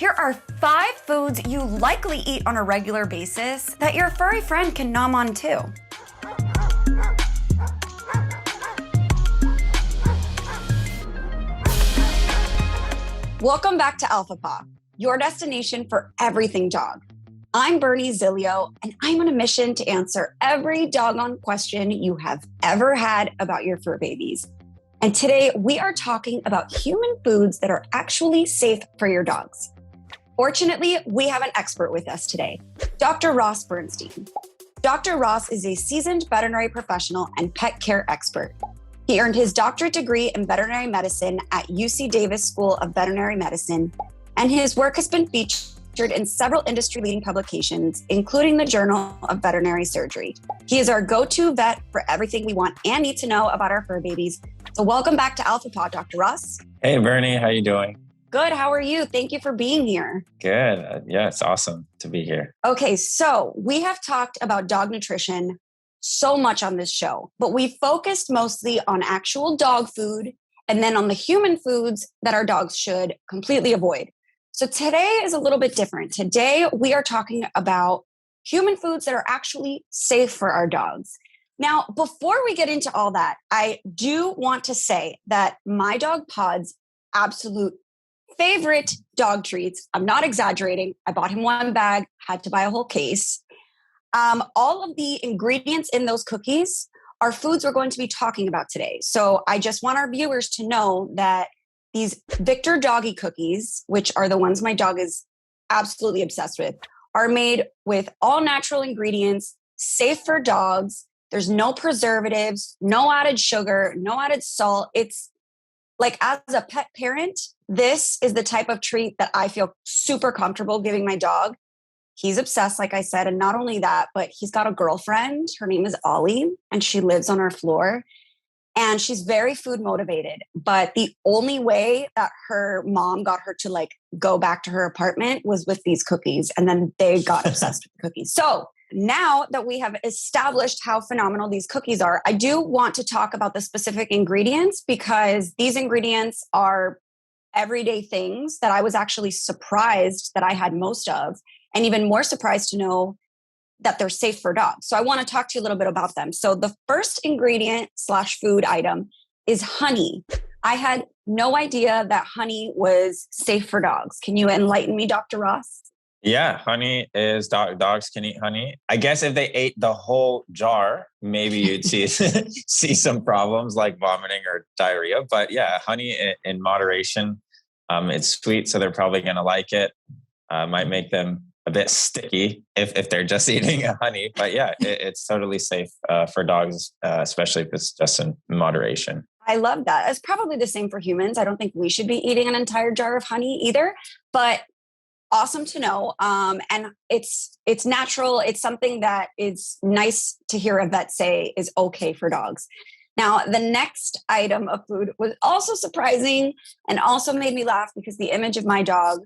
Here are 5 foods you likely eat on a regular basis that your furry friend can nom on too. Welcome back to Alpha Paw, your destination for everything dog. I'm Bernie Zilio, and I'm on a mission to answer every doggone question you have ever had about your fur babies. And today we are talking about human foods that are actually safe for your dogs. Fortunately, we have an expert with us today, Dr. Ross Bernstein. Dr. Ross is a seasoned veterinary professional and pet care expert. He earned his doctorate degree in veterinary medicine at UC Davis School of Veterinary Medicine, and his work has been featured in several industry-leading publications, including the Journal of Veterinary Surgery. He is our go-to vet for everything we want and need to know about our fur babies. So welcome back to Alpha Paw, Dr. Ross. Hey, Bernie, how you doing? Good. How are you? Thank you for being here. Good. Yeah, it's awesome to be here. Okay, so we have talked about dog nutrition so much on this show, but we focused mostly on actual dog food and then on the human foods that our dogs should completely avoid. So today is a little bit different. Today we are talking about human foods that are actually safe for our dogs. Now, before we get into all that, I do want to say that my dog Pod's absolute favorite dog treats, I'm not exaggerating, I bought him one bag, had to buy a whole case. All of the ingredients in those cookies are foods we're going to be talking about today. So I just want our viewers to know that these Victor Doggy Cookies, which are the ones my dog is absolutely obsessed with, are made with all natural ingredients, safe for dogs. There's no preservatives, no added sugar, no added salt. It's like, as a pet parent, this is the type of treat that I feel super comfortable giving my dog. He's obsessed, like I said. And not only that, but he's got a girlfriend. Her name is Ollie, and she lives on our floor. And she's very food motivated. But the only way that her mom got her to go back to her apartment was with these cookies. And then they got obsessed with the cookies. So now that we have established how phenomenal these cookies are, I do want to talk about the specific ingredients, because these ingredients are everyday things that I was actually surprised that I had most of, and even more surprised to know that they're safe for dogs. So I want to talk to you a little bit about them. So the first ingredient / food item is honey. I had no idea that honey was safe for dogs. Can you enlighten me, Dr. Ross? Yeah, honey is dogs can eat honey. I guess if they ate the whole jar, maybe you'd see see some problems like vomiting or diarrhea. But yeah, honey in moderation. It's sweet, so they're probably going to like it. Might make them a bit sticky if they're just eating honey. But yeah, it's totally safe for dogs, especially if it's just in moderation. I love that. It's probably the same for humans. I don't think we should be eating an entire jar of honey either, but awesome to know. And it's natural. It's something that is nice to hear a vet say is okay for dogs. Now, the next item of food was also surprising and also made me laugh, because the image of my dog,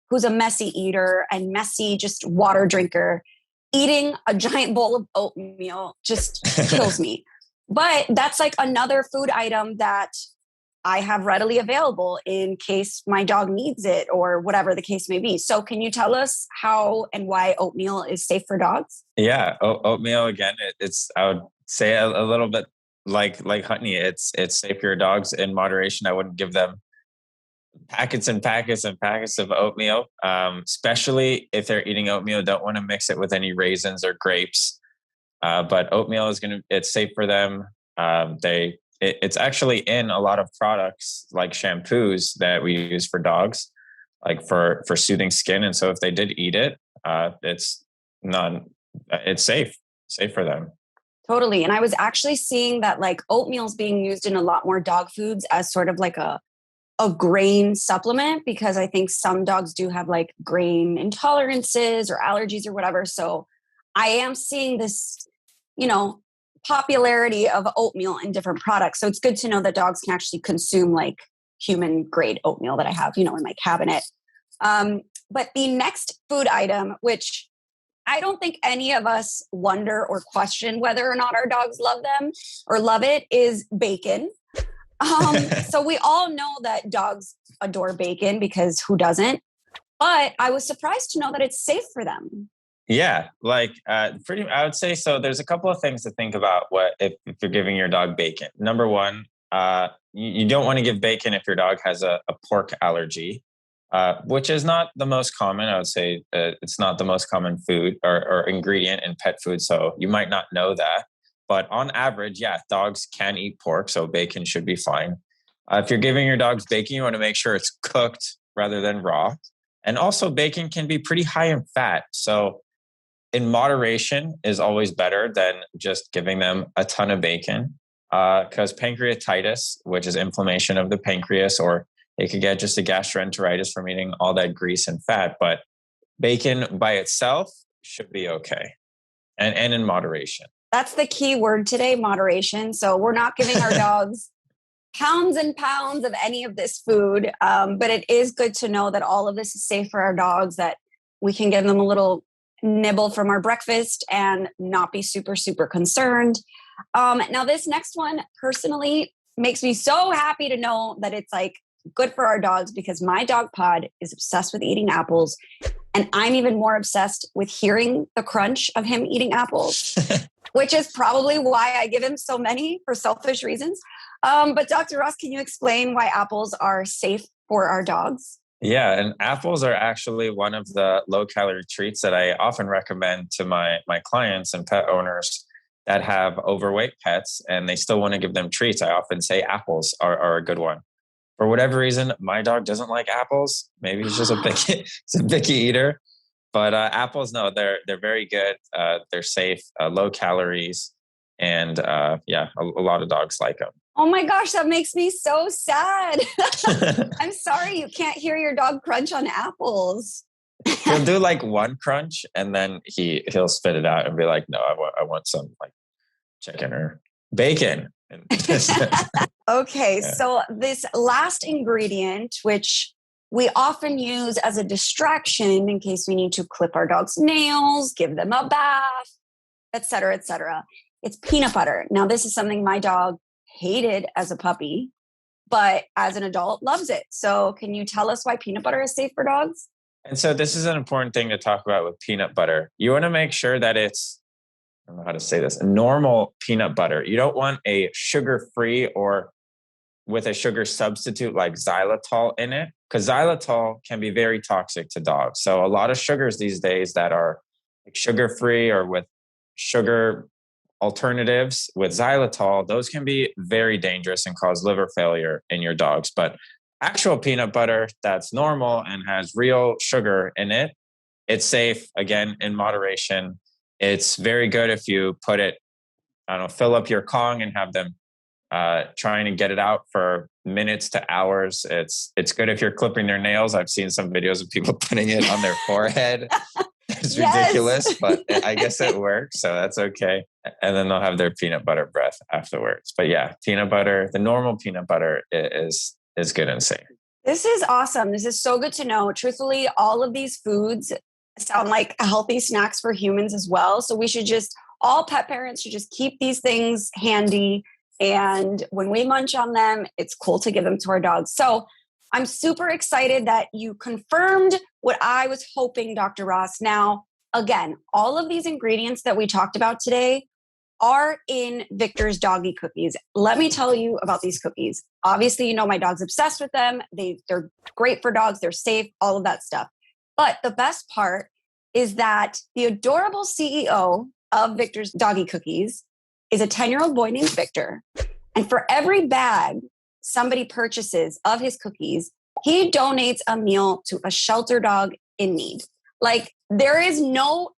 who's a messy eater and messy just water drinker, eating a giant bowl of oatmeal just kills me. But that's like another food item that I have readily available in case my dog needs it or whatever the case may be. So can you tell us how and why oatmeal is safe for dogs? Yeah, oatmeal, again, it's I would say a little bit like honey. It's safe for your dogs in moderation. I wouldn't give them packets and packets and packets of oatmeal, especially if they're eating oatmeal. Don't want to mix it with any raisins or grapes. But oatmeal it's safe for them. It's actually in a lot of products like shampoos that we use for dogs, like for soothing skin. And so if they did eat it, it's safe for them. Totally. And I was actually seeing that oatmeal is being used in a lot more dog foods as sort of like a grain supplement, because I think some dogs do have grain intolerances or allergies or whatever. So I am seeing this, popularity of oatmeal in different products. So it's good to know that dogs can actually consume human grade oatmeal that I have, in my cabinet. But the next food item, which I don't think any of us wonder or question whether or not our dogs love them or love it, is bacon. So we all know that dogs adore bacon, because who doesn't? But I was surprised to know that it's safe for them. Yeah, I would say so. There's a couple of things to think about if you're giving your dog bacon. Number one, you don't want to give bacon if your dog has a pork allergy, which is not the most common. I would say it's not the most common food or ingredient in pet food, so you might not know that. But on average, yeah, dogs can eat pork, so bacon should be fine. If you're giving your dogs bacon, you want to make sure it's cooked rather than raw. And also, bacon can be pretty high in fat, so in moderation is always better than just giving them a ton of bacon, because pancreatitis, which is inflammation of the pancreas, or they could get just a gastroenteritis from eating all that grease and fat. But bacon by itself should be okay, and in moderation. That's the key word today, moderation. So we're not giving our dogs pounds and pounds of any of this food. But it is good to know that all of this is safe for our dogs, that we can give them a little nibble from our breakfast and not be super, super concerned. Now, this next one personally makes me so happy to know that it's like good for our dogs, because my dog Pod is obsessed with eating apples. And I'm even more obsessed with hearing the crunch of him eating apples, which is probably why I give him so many for selfish reasons. But Dr. Ross, can you explain why apples are safe for our dogs? Yeah, and apples are actually one of the low-calorie treats that I often recommend to my clients and pet owners that have overweight pets and they still want to give them treats. I often say apples are a good one. For whatever reason, my dog doesn't like apples. Maybe he's just he's a picky eater. But apples, no, they're very good. They're safe, low calories, and yeah, a lot of dogs like them. Oh my gosh, that makes me so sad. I'm sorry you can't hear your dog crunch on apples. He'll do like one crunch and then he'll spit it out and be like, no, I want some like chicken or bacon. Okay, Yeah. so this last ingredient, which we often use as a distraction in case we need to clip our dog's nails, give them a bath, et cetera, et cetera. It's peanut butter. Now, this is something my dog hated as a puppy, but as an adult loves it. So can you tell us why peanut butter is safe for dogs? And so this is an important thing to talk about with peanut butter. You want to make sure that it's, I don't know how to say this, normal peanut butter. You don't want a sugar-free or with a sugar substitute like xylitol in it, because xylitol can be very toxic to dogs. So a lot of sugars these days that are like sugar-free or with sugar alternatives with xylitol, those can be very dangerous and cause liver failure in your dogs. But actual peanut butter that's normal and has real sugar in it, it's safe, again, in moderation. It's very good if you put it, I don't know, fill up your Kong and have them trying to get it out for minutes to hours. It's good if you're clipping their nails. I've seen some videos of people putting it on their forehead. It's ridiculous, but I guess it works, so that's okay. And then they'll have their peanut butter breath afterwards. But yeah, peanut butter, the normal peanut butter is good and safe. This is awesome. This is so good to know. Truthfully, all of these foods sound like healthy snacks for humans as well. So we should all pet parents should just keep these things handy. And when we munch on them, it's cool to give them to our dogs. So I'm super excited that you confirmed what I was hoping, Dr. Ross. Now, again, all of these ingredients that we talked about today are in Victor's Doggy Cookies. Let me tell you about these cookies. Obviously, you know my dog's obsessed with them. They're great for dogs. They're safe, all of that stuff. But the best part is that the adorable CEO of Victor's Doggy Cookies is a 10-year-old boy named Victor. And for every bag somebody purchases of his cookies, he donates a meal to a shelter dog in need. Like, there is no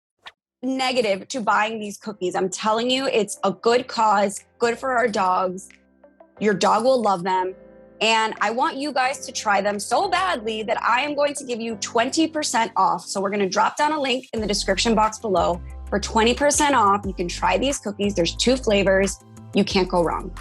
negative to buying these cookies. I'm telling you, it's a good cause, good for our dogs. Your dog will love them. And I want you guys to try them so badly that I am going to give you 20% off. So we're going to drop down a link in the description box below for 20% off. You can try these cookies. There's 2 flavors. You can't go wrong.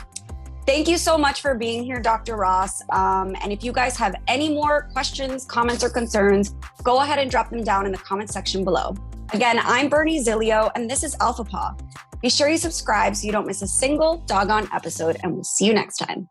Thank you so much for being here, Dr. Ross. And if you guys have any more questions, comments, or concerns, go ahead and drop them down in the comment section below. Again, I'm Bernie Zilio, and this is Alpha Paw. Be sure you subscribe so you don't miss a single doggone episode, and we'll see you next time.